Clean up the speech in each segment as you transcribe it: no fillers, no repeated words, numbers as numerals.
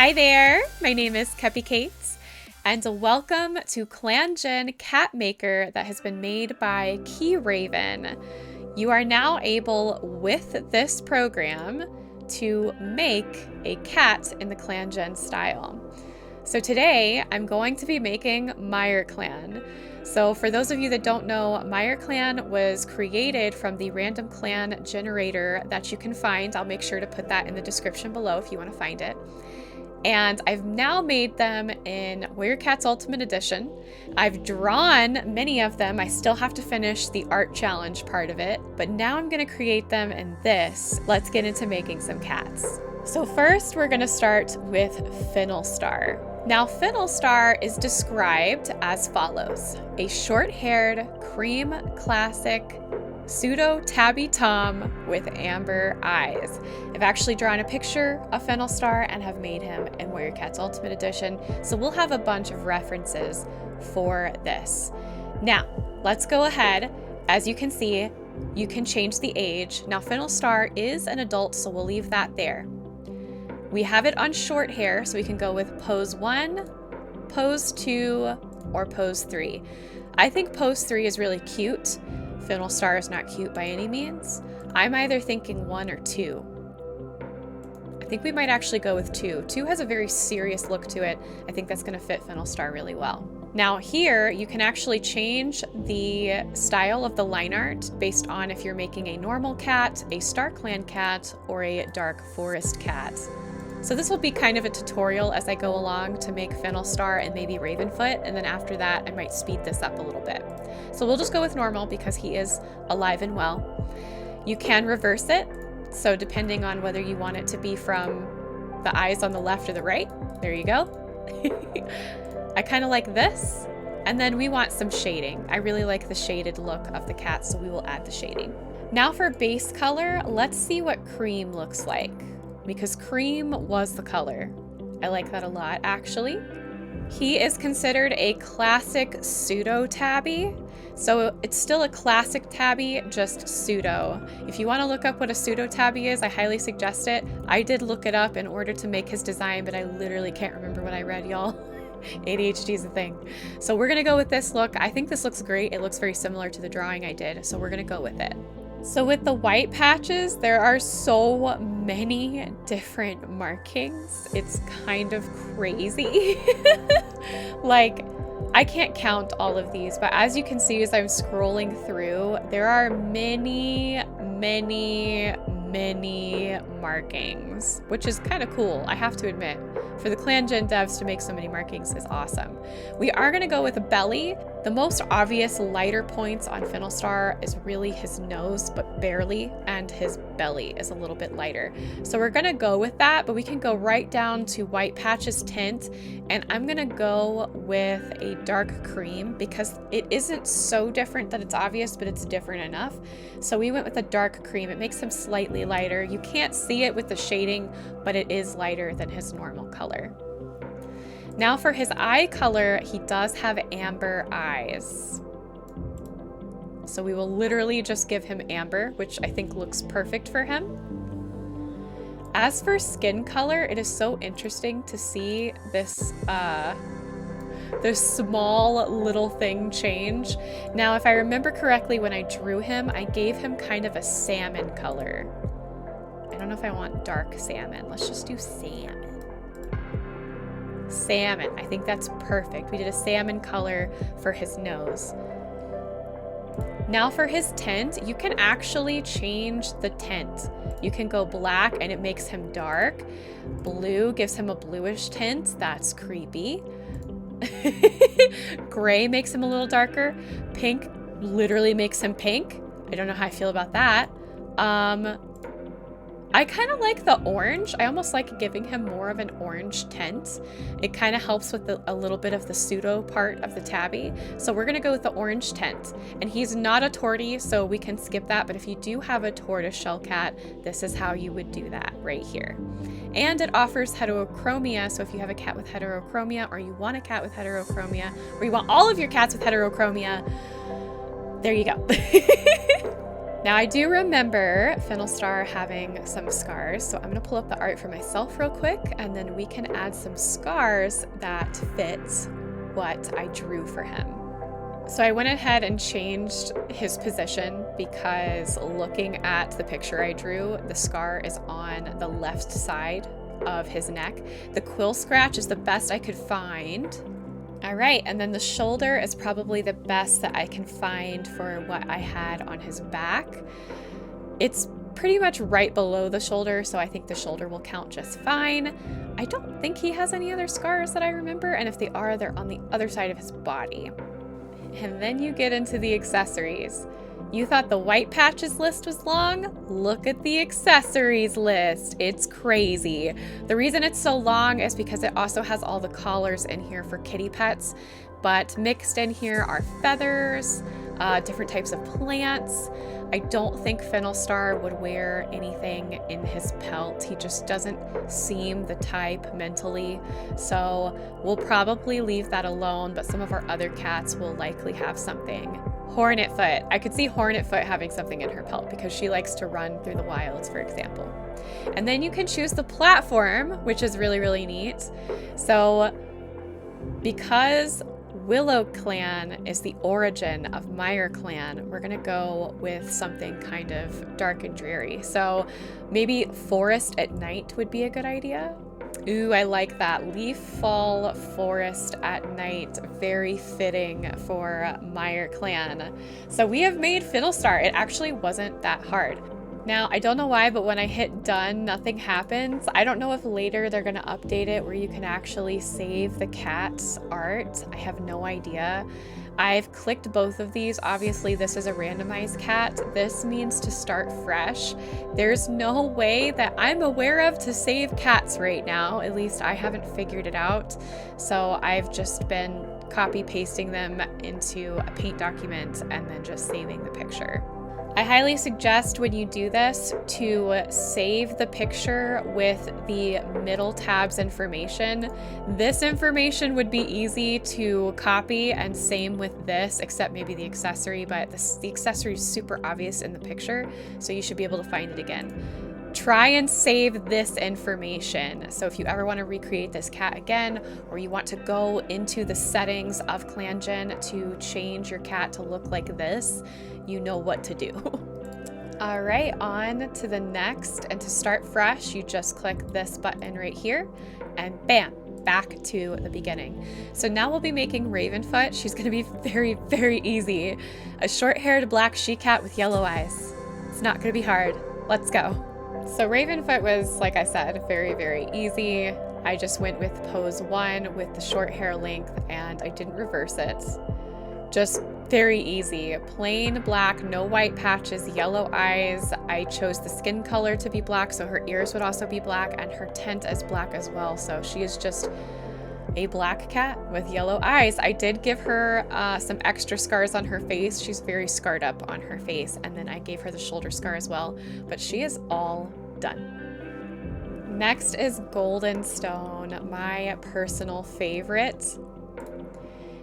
Hi there, my name is Cupicate, and welcome to ClanGen Cat Maker that has been made by Key Raven. You are now able, with this program, to make a cat in the ClanGen style. So today, I'm going to be making Mire Clan. So for those of you that don't know, Mire Clan was created from the random clan generator that you can find. I'll make sure to put that in the description below if you want to find it. And I've now made them in Warrior Cats Ultimate Edition. I've drawn many of them. I still have to finish the art challenge part of it, but now I'm going to create them in this. Let's get into making some cats. So first we're going to start with Finnlestar. Now Finnlestar is described as follows: a short-haired cream classic pseudo tabby tom with amber eyes. I've actually drawn a picture of Finnlestar and have made him in Warrior Cats Ultimate Edition, so we'll have a bunch of references for this. Now, let's go ahead. As you can see, you can change the age. Now, Finnlestar is an adult, so we'll leave that there. We have it on short hair, so we can go with pose 1, pose 2, or pose 3. I think pose 3 is really cute. Finnlestar is not cute by any means. I'm either thinking 1 or 2. I think we might actually go with 2. 2 has a very serious look to it. I think that's going to fit Finnlestar really well. Now here, you can actually change the style of the line art based on if you're making a normal cat, a Star Clan cat, or a Dark Forest cat. So this will be kind of a tutorial as I go along to make Finnlestar and maybe Ravenfoot, and then after that I might speed this up a little bit. So we'll just go with normal because he is alive and well. You can reverse it, so depending on whether you want it to be from the eyes on the left or the right, there you go. I kind of like this, and then we want some shading. I really like the shaded look of the cat, so we will add the shading. Now for base color, let's see what cream looks like, because cream was the color. I like that a lot, actually. He is considered a classic pseudo tabby. So it's still a classic tabby, just pseudo. If you want to look up what a pseudo tabby is, I highly suggest it. I did look it up in order to make his design, but I literally can't remember what I read, y'all. ADHD is a thing. So we're gonna go with this look. I think this looks great. It looks very similar to the drawing I did, so we're gonna go with it. So with the white patches, there are so many different markings. It's kind of crazy. Like, I can't count all of these, but as you can see as I'm scrolling through, there are many markings, which is kind of cool, I have to admit. For the ClanGen devs to make so many markings is awesome. We are going to go with a belly. The most obvious lighter points on Finnlestar is really his nose, but barely, and his belly is a little bit lighter. So we're going to go with that, but we can go right down to white patches tint, and I'm going to go with a dark cream because it isn't so different that it's obvious, but it's different enough. So we went with a dark cream. It makes him slightly lighter. You can't see it with the shading, but it is lighter than his normal color. Now for his eye color, he does have amber eyes. So we will literally just give him amber, which I think looks perfect for him. As for skin color, it is so interesting to see this small little thing change. Now, if I remember correctly, when I drew him, I gave him kind of a salmon color. I don't know if I want dark salmon. Let's just do salmon. Salmon, I think that's perfect. We did a salmon color for his nose. Now for his tint, you can actually change the tint. You can go black and it makes him dark. Blue gives him a bluish tint. That's creepy. Gray makes him a little darker. Pink literally makes him pink. I don't know how I feel about that. I kind of like the orange. I almost like giving him more of an orange tint. It kind of helps with a little bit of the pseudo part of the tabby. So we're going to go with the orange tint. And he's not a tortie, so we can skip that. But if you do have a tortoiseshell cat, this is how you would do that right here. And it offers heterochromia. So if you have a cat with heterochromia, or you want a cat with heterochromia, or you want all of your cats with heterochromia, there you go. Now I do remember Fiddlestar having some scars, so I'm gonna pull up the art for myself real quick, and then we can add some scars that fit what I drew for him. So I went ahead and changed his position because looking at the picture I drew, the scar is on the left side of his neck. The quill scratch is the best I could find. All right, and then the shoulder is probably the best that I can find for what I had on his back. It's pretty much right below the shoulder, so I think the shoulder will count just fine. I don't think he has any other scars that I remember, and if they are, they're on the other side of his body. And then you get into the accessories. You thought the white patches list was long? Look at the accessories list. It's crazy. The reason it's so long is because it also has all the collars in here for kitty pets, but mixed in here are feathers, different types of plants. I don't think Fiddlestar would wear anything in his pelt. He just doesn't seem the type mentally. So we'll probably leave that alone, but some of our other cats will likely have something. Hornetfoot. I could see Hornetfoot having something in her pelt because she likes to run through the wilds, for example. And then you can choose the platform, which is really, really neat. So because Willow Clan is the origin of Mire Clan, we're gonna go with something kind of dark and dreary. So maybe Forest at Night would be a good idea. Ooh, I like that. Leaf Fall Forest at Night. Very fitting for Mire Clan. So we have made Fiddlestar. It actually wasn't that hard. Now, I don't know why, but when I hit done, nothing happens. I don't know if later they're gonna update it where you can actually save the cat's art. I have no idea. I've clicked both of these. Obviously, this is a randomized cat. This means to start fresh. There's no way that I'm aware of to save cats right now. At least I haven't figured it out. So I've just been copy pasting them into a Paint document and then just saving the picture. I highly suggest when you do this to save the picture with the middle tab's information. This information would be easy to copy, and same with this, except maybe the accessory, but the accessory is super obvious in the picture, so you should be able to find it again. Try and save this information. So if you ever want to recreate this cat again, or you want to go into the settings of ClanGen to change your cat to look like this, you know what to do. All right, on to the next. And to start fresh, you just click this button right here and bam, back to the beginning. So now we'll be making Ravenfoot. She's gonna be very, very easy. A short-haired black she-cat with yellow eyes. It's not gonna be hard. Let's go. So Ravenfoot was, like I said, very, very easy. I just went with pose 1 with the short hair length and I didn't reverse it. Just very easy. Plain black, no white patches, yellow eyes. I chose the skin color to be black, so her ears would also be black, and her tint is black as well. So she is just a black cat with yellow eyes. I did give her some extra scars on her face. She's very scarred up on her face, and then I gave her the shoulder scar as well, but she is all done. Next is Golden Stone, my personal favorite.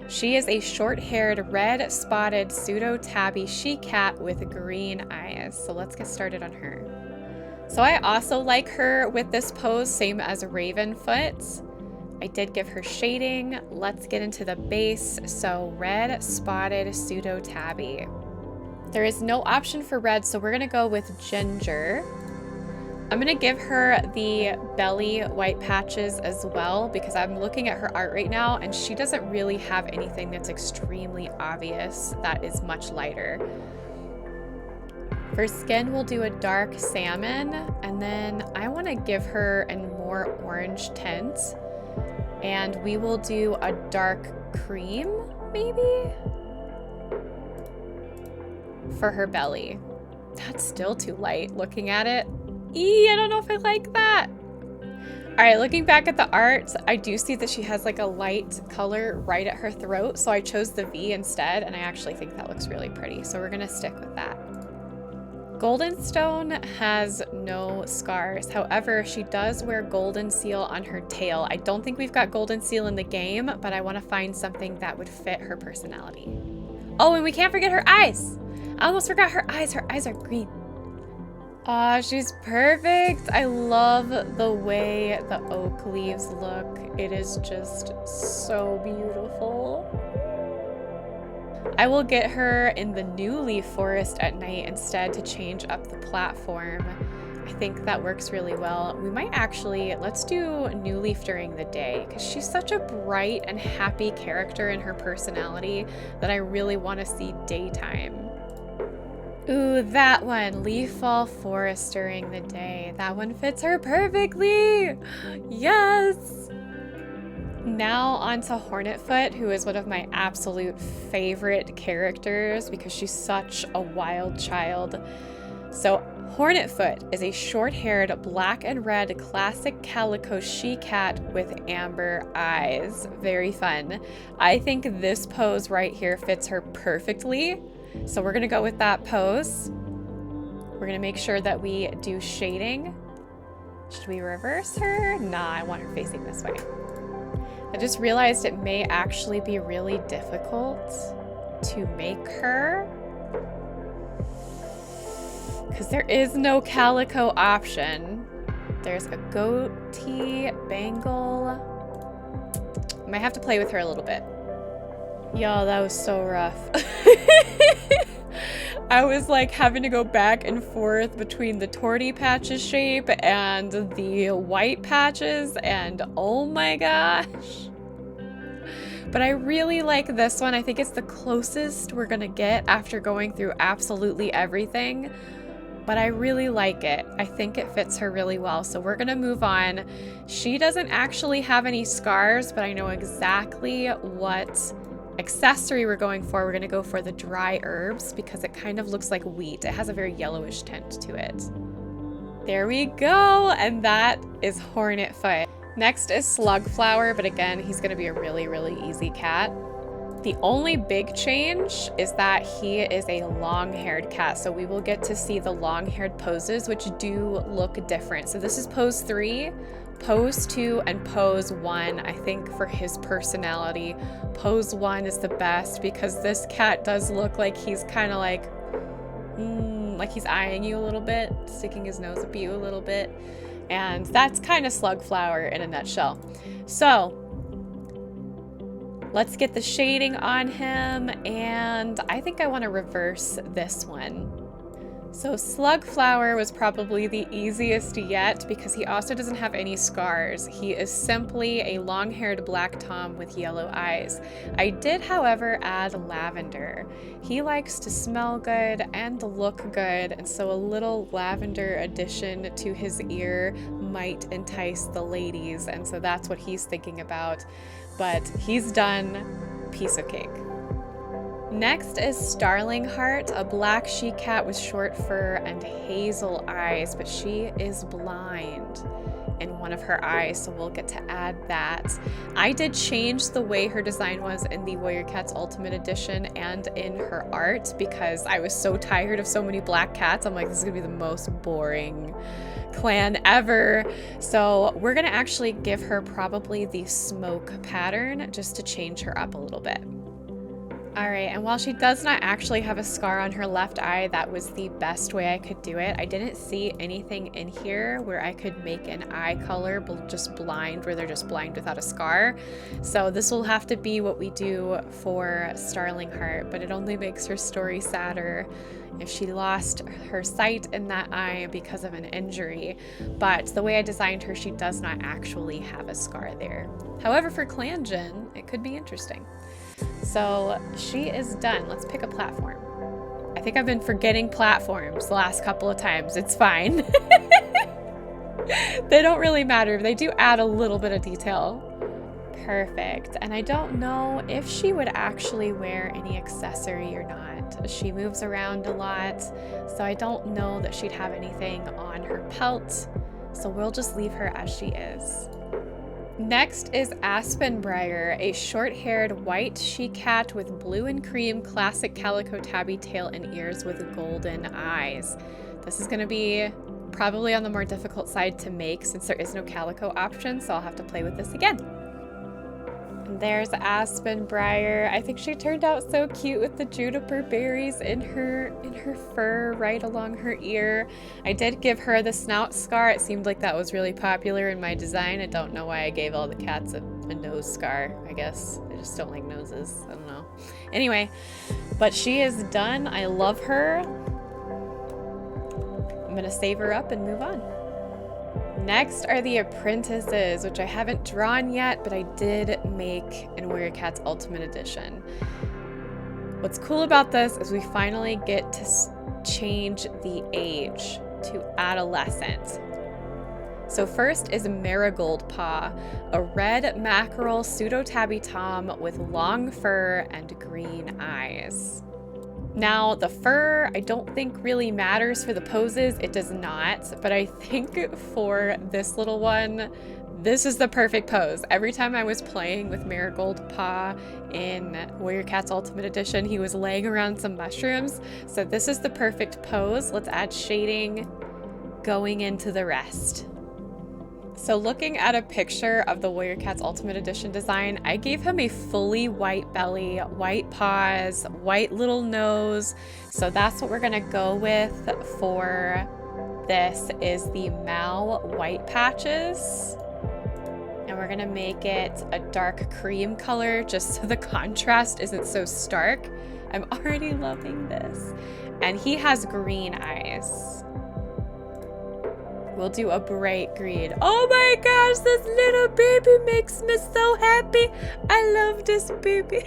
She is a short-haired, red-spotted pseudo-tabby she-cat with green eyes. So let's get started on her. So I also like her with this pose, same as Ravenfoot. I did give her shading. Let's get into the base. So red-spotted pseudo-tabby. There is no option for red, so we're gonna go with ginger. I'm gonna give her the belly white patches as well because I'm looking at her art right now and she doesn't really have anything that's extremely obvious that is much lighter. For skin, we'll do a dark salmon, and then I wanna give her a more orange tint, and we will do a dark cream, maybe? For her belly. That's still too light looking at it. I don't know if I like that. All right, looking back at the art, I do see that she has like a light color right at her throat, so I chose the V instead, and I actually think that looks really pretty, so we're gonna stick with that. Golden Stone has no scars. However, she does wear Golden Seal on her tail. I don't think we've got Golden Seal in the game, but I want to find something that would fit her personality. Oh, and we can't forget her eyes. I almost forgot her eyes. Her eyes are green. Ah, she's perfect. I love the way the oak leaves look. It is just so beautiful. I will get her in the new leaf forest at night instead to change up the platform. I think that works really well. We might actually, let's do new leaf during the day because she's such a bright and happy character in her personality that I really want to see daytime. Ooh, that one, leaf fall forest during the day. That one fits her perfectly. Yes. Now on to Hornetfoot, who is one of my absolute favorite characters because she's such a wild child. So Hornetfoot is a short-haired black and red classic calico she-cat with amber eyes. Very fun. I think this pose right here fits her perfectly. So we're gonna go with that pose. We're gonna make sure that we do shading. Should we reverse her? Nah, I want her facing this way. I just realized it may actually be really difficult to make her because there is no calico option. There's a goatee bangle. I might have to play with her a little bit. Yo, that was so rough. I was like having to go back and forth between the torty patches shape and the white patches, and oh my gosh. But I really like this one. I think it's the closest we're gonna get after going through absolutely everything. But I really like it. I think it fits her really well. So we're gonna move on. She doesn't actually have any scars, but I know exactly what accessory we're going for. We're gonna go for the dry herbs because it kind of looks like wheat. It has a very yellowish tint to it. There we go, and that is Hornetfoot. Next is Slugflower, but again, he's gonna be a really, really easy cat. The only big change is that he is a long-haired cat, so we will get to see the long-haired poses, which do look different. So this is pose 3. Pose 2 and pose 1, I think for his personality, pose 1 is the best because this cat does look like he's kind of like he's eyeing you a little bit, sticking his nose up you a little bit. And that's kind of Slugflower in a nutshell. So let's get the shading on him, and I think I want to reverse this one. So Slugflower was probably the easiest yet because he also doesn't have any scars. He is simply a long-haired black tom with yellow eyes. I did, however, add lavender. He likes to smell good and look good, and so a little lavender addition to his ear might entice the ladies, and so that's what he's thinking about. But he's done. Piece of cake. Next is Starling Heart, a black she-cat with short fur and hazel eyes, but she is blind in one of her eyes, so we'll get to add that. I did change the way her design was in the Warrior Cats Ultimate Edition and in her art because I was so tired of so many black cats. I'm like, this is gonna be the most boring clan ever. So we're gonna actually give her probably the smoke pattern just to change her up a little bit. All right, and while she does not actually have a scar on her left eye, that was the best way I could do it. I didn't see anything in here where I could make an eye color just blind, where they're just blind without a scar. So this will have to be what we do for Starling Heart, but it only makes her story sadder if she lost her sight in that eye because of an injury. But the way I designed her, she does not actually have a scar there. However, for Clan Jin, it could be interesting. So she is done. Let's pick a platform. I think I've been forgetting platforms the last couple of times. It's fine. They don't really matter. They do add a little bit of detail. Perfect. And I don't know if she would actually wear any accessory or not. She moves around a lot, so I don't know that she'd have anything on her pelt. So we'll just leave her as she is. Next is Aspenbriar, a short-haired white she-cat with blue and cream classic calico tabby tail and ears with golden eyes. This is going to be probably on the more difficult side to make since there is no calico option, so I'll have to play with this again. And there's Aspen Briar. I think she turned out so cute with the juniper berries in her fur right along her ear. I did give her the snout scar. It seemed like that was really popular in my design. I don't know why I gave all the cats a nose scar, I guess. I just don't like noses. I don't know. Anyway, but she is done. I love her. I'm gonna save her up and move on. Next are the apprentices, which I haven't drawn yet, but I did make in Warrior Cats Ultimate Edition. What's cool about this is we finally get to change the age to adolescent. So first is Marigold Paw, a red mackerel pseudo-tabby tom with long fur and green eyes. Now, the fur, I don't think really matters for the poses. It does not, but I think for this little one, this is the perfect pose. Every time I was playing with Marigold Paw in Warrior Cats Ultimate Edition, he was laying around some mushrooms. So this is the perfect pose. Let's add shading going into the rest. So looking at a picture of the Warrior Cats Ultimate Edition design, I gave him a fully white belly, white paws, white little nose. So that's what we're gonna go with for this is the Mal white patches. And we're gonna make it a dark cream color just so the contrast isn't so stark. I'm already loving this. And he has green eyes. We'll do a bright green. Oh my gosh, this little baby makes me so happy. I love this baby.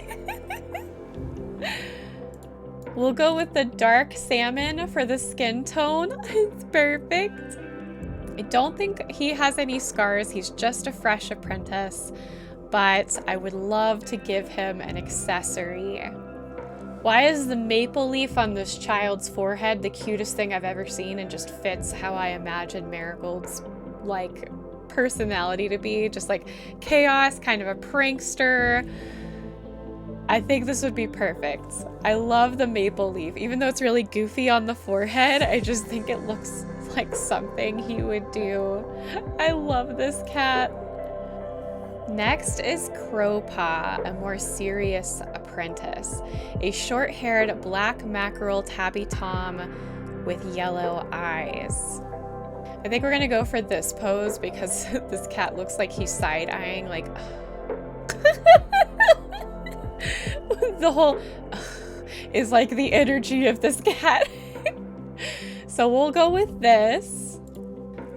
We'll go with the dark salmon for the skin tone. It's perfect. I don't think he has any scars. He's just a fresh apprentice, but I would love to give him an accessory. Why is the maple leaf on this child's forehead the cutest thing I've ever seen and just fits how I imagine Marigold's like personality to be? Just like chaos, kind of a prankster. I think this would be perfect. I love the maple leaf. Even though it's really goofy on the forehead, I just think it looks like something he would do. I love this cat. Next is Crowpaw, a more serious apprentice. A short-haired black mackerel tabby tom with yellow eyes. I think we're gonna go for this pose because this cat looks like he's side-eyeing, like the whole is like the energy of this cat. So we'll go with this.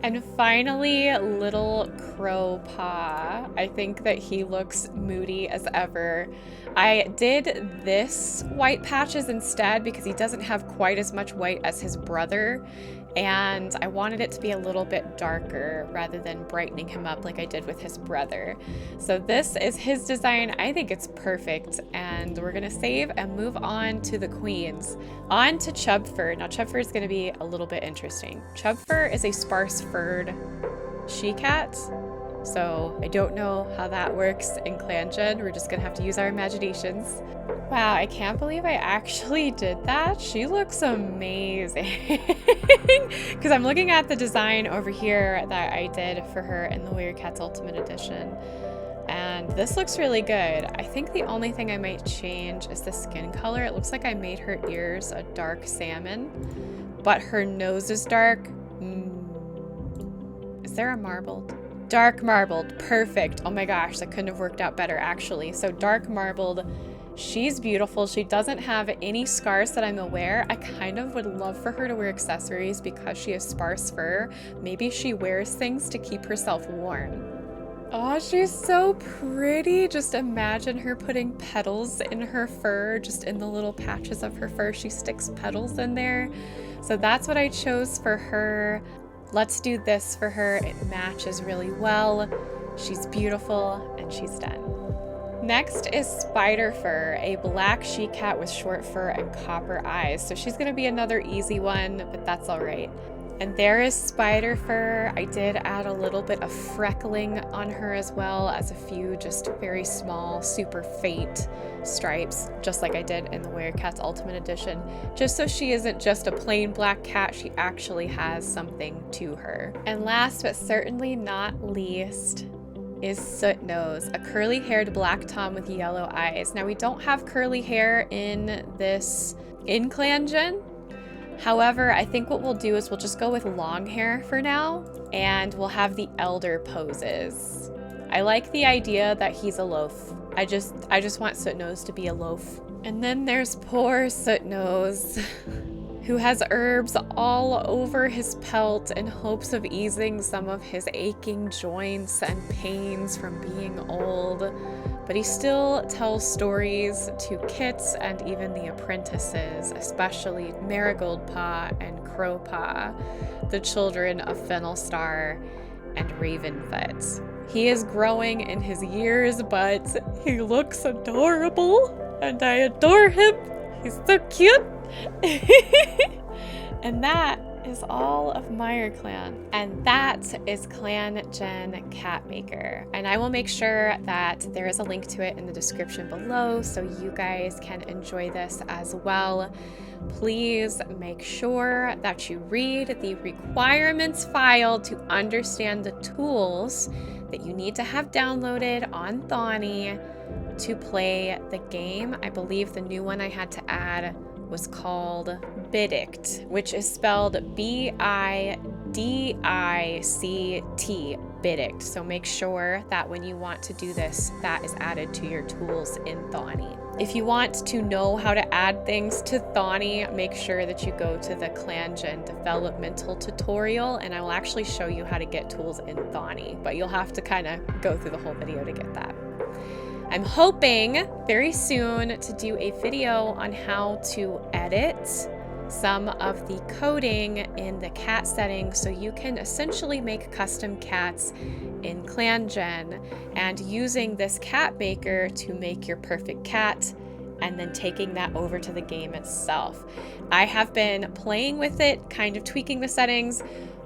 And finally, little Crowpaw. I think that he looks moody as ever. I did this white patches instead because he doesn't have quite as much white as his brother. And I wanted it to be a little bit darker rather than brightening him up like I did with his brother. So this is his design. I think it's perfect. And we're gonna save and move on to the queens. On to Chubfur. Now Chubfur is gonna be a little bit interesting. Chubfur is a sparse furred she-cat. So I don't know how that works in ClanGen. We're just gonna have to use our imaginations. Wow, I can't believe I actually did that. She looks amazing. Because I'm looking at the design over here that I did for her in the Warrior Cats Ultimate Edition. And this looks really good. I think the only thing I might change is the skin color. It looks like I made her ears a dark salmon, but her nose is dark. Is there a marbled? Dark marbled, perfect. Oh my gosh, that couldn't have worked out better actually. So dark marbled, she's beautiful. She doesn't have any scars that I'm aware. I kind of would love for her to wear accessories because she has sparse fur. Maybe she wears things to keep herself warm. Oh, she's so pretty. Just imagine her putting petals in her fur, just in the little patches of her fur. She sticks petals in there. So that's what I chose for her. Let's do this for her. It matches really well. She's beautiful and she's done. Next is Spider Fur, a black she-cat with short fur and copper eyes. So she's gonna be another easy one, but that's all right. And there is Spider Fur. I did add a little bit of freckling on her as well as a few just very small, super faint stripes, just like I did in the Warrior Cats Ultimate Edition. Just so she isn't just a plain black cat, she actually has something to her. And last but certainly not least, is Soot Nose, a curly-haired black tom with yellow eyes. Now, we don't have curly hair in Clan Gen. However, I think what we'll do is we'll just go with long hair for now, and we'll have the elder poses. I like the idea that he's a loaf. I just want Soot Nose to be a loaf. And then there's poor Soot Nose, who has herbs all over his pelt in hopes of easing some of his aching joints and pains from being old. But he still tells stories to Kits and even the apprentices, especially Marigold Paw and Crow Paw, the children of Fennelstar and Ravenfoot. He is growing in his years, but he looks adorable, and I adore him. He's so cute. And that is all of Mire Clan. And that is Clan Gen Cat Maker. And I will make sure that there is a link to it in the description below so you guys can enjoy this as well. Please make sure that you read the requirements file to understand the tools that you need to have downloaded on Thorny to play the game. I believe the new one I had to add was called Bidict, which is spelled B-I-D-I-C-T, Bidict. So make sure that when you want to do this, that is added to your tools in Thorny. If you want to know how to add things to Thorny, make sure that you go to the Clan Gen developmental tutorial, and I will actually show you how to get tools in Thorny, but you'll have to kind of go through the whole video to get that. I'm hoping very soon to do a video on how to edit some of the coding in the cat settings so you can essentially make custom cats in Clan Gen, and using this cat maker to make your perfect cat and then taking that over to the game itself. I have been playing with it, kind of tweaking the settings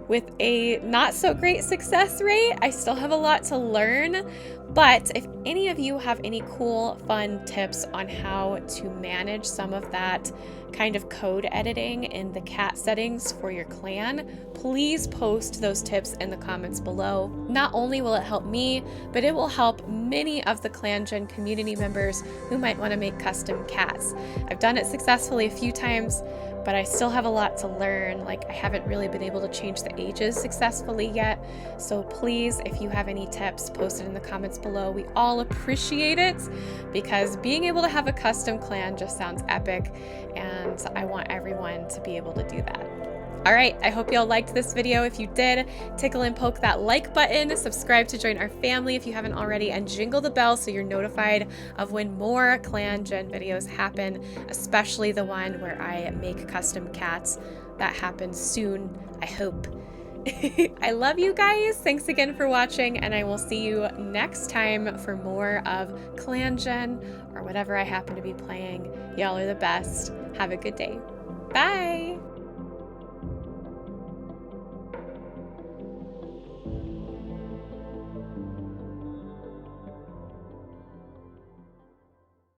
with a not so great success rate. I still have a lot to learn, but if any of you have any cool, fun tips on how to manage some of that kind of code editing in the cat settings for your clan, please post those tips in the comments below. Not only will it help me, but it will help many of the Clan Gen community members who might want to make custom cats. I've done it successfully a few times, but I still have a lot to learn. Like, I haven't really been able to change the ages successfully yet. So please, if you have any tips, post it in the comments below. We all appreciate it because being able to have a custom clan just sounds epic, and I want everyone to be able to do that. All right, I hope y'all liked this video. If you did, tickle and poke that like button, subscribe to join our family if you haven't already, and jingle the bell so you're notified of when more Clan Gen videos happen, especially the one where I make custom cats. That happens soon, I hope. I love you guys. Thanks again for watching, and I will see you next time for more of Clan Gen or whatever I happen to be playing. Y'all are the best. Have a good day. Bye.